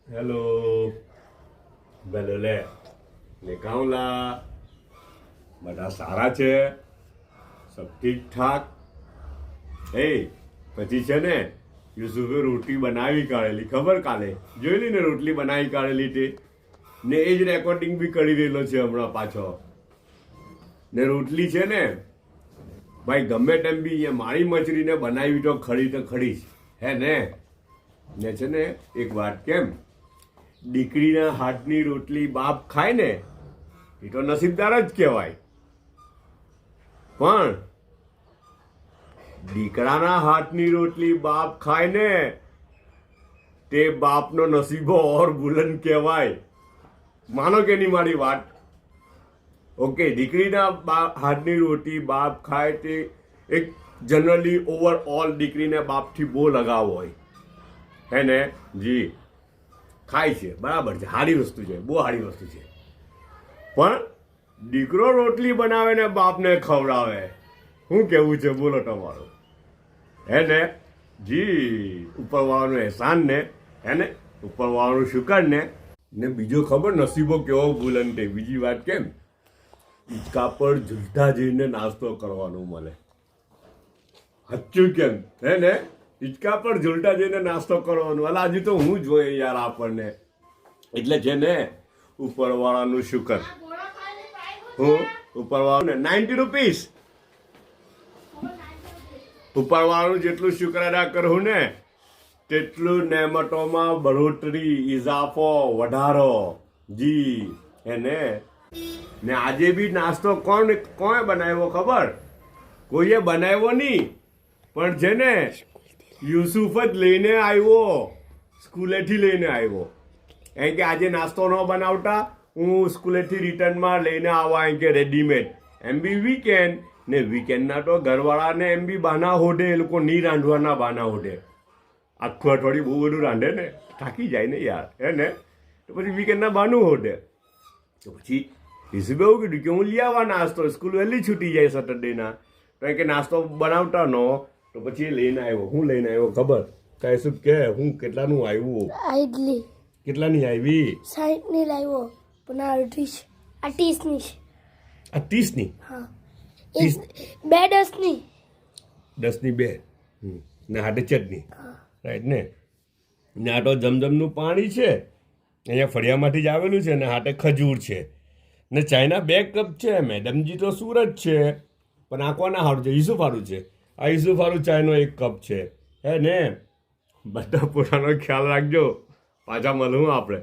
hello bellow લે કાઉલા બધા સારા છે સબ ઠીક ઠાક એ પછી છે ને યુસુફે રોટલી બનાવી કાઢેલી ખબર કાલે જોયેલી ને રોટલી બનાવી કાઢેલી તે ને એ જ રેકોર્ડિંગ બી કરી રહેલો છે હમણાં પાછો ને રોટલી છે ને ભાઈ ગમે તેમ બી અહીંયા મારી મચરીને બનાવી તો ખડી જ હે ને છે ને એક વાત કેમ દીકરીના હાથની રોટલી બાપ ખાય ને એ તો નસીબદાર જ કહેવાય પણ દીકરાના હાથની રોટલી બાપ ખાય ને તે બાપનો નસીબો ઓર બુલંદ કહેવાય માનો કે નહીં મારી વાત ઓકે દીકરીના હાથની રોટી બાપ ખાય તે એક જનરલી ઓવરઓલ દીકરીને બાપથી બહુ લગાવ હોય હે ને જી ખાય છે બરાબર છે સારી વસ્તુ છે બહુ સારી વસ્તુ છે પણ દીકરો રોટલી બનાવે ને બાપને ખવડાવે શું કેવું છે બોલો તમારું હે ને જી ઉપરવાળાનું એહસાન ને હે ને ઉપરવાળાનું શુકર ને બીજો ખબર નસીબો કેવો બુલંદ છે બીજી વાત કેમ હિંચકા પર ઝૂલતા જઈને નાસ્તો કરવાનો મળે સાચું કેમ હે ને હિંચકા પર ઝૂલતા જઈને નાસ્તો કરવાનો અલા હજુ તો હું જોઈએ યાર આપણને એટલે છે ને ઉપરવાળાનું શુકર હું ઉપરવાળાનું ને 90 રૂપીસ ઉપરવાળાનું જેટલું શુક્ર અદા કરું ને તેટલું નેમતોમાં બઢોતરી ઇઝાફો વધારો જી હે ને આજે બી નાસ્તો કોણે બનાવ્યો ખબર કોઈએ બનાવ્યો નહીં પણ છે ને યુસુફ જ લઈને આવ્યો સ્કૂલેથી લઈને આવ્યો એમ કે આજે નાસ્તો ન બનાવતા હું સ્કૂલેથી રિટર્નમાં લઈને આવવા એમ કે રેડીમેડ એમ બી વીકેન્ડ ને વીકેન્ડના તો ઘરવાળાને એમ બી બાના હોડે એ લોકો નહીં રાંધવાના બાના હોડે આખું અઠવાડિયું બહુ બધું રાંધે ને થાકી જાય ને યાર હે ને તો પછી વીકેન્ડના બાનું હોડે તો પછી યુસુફે એવું કીધું કે હું લઈ આવવા નાસ્તો સ્કૂલ વહેલી છૂટી જાય સેટરડેના તો કે નાસ્તો બનાવતા નો તો પછી લઈને આવ્યો હું લઈને આવ્યો ખબર કાંઈ શું કે હું કેટલાનું આવ્યું ઇડલી કેટલાની આવી 60 ની લાવ્યો પણ આ 30 ની આ 30 ની હા બે 10 ની 10 ની બે ને હાટે ચટણી રાઈટ ને આ તો જમજમનું પાણી છે અહીંયા ફળિયામાંથી જ આવેલું છે ને હાટે ખજૂર છે ને ચાયના 2 કપ છે મેડમજી તો સુરત છે પણ આ કોના સારું છે યુસુફ સારું છે આ યુસુફ સારું ચાયનો 1 કપ છે હે ને બધા પોતાનો ખ્યાલ રાખજો પાછા મળું આપણે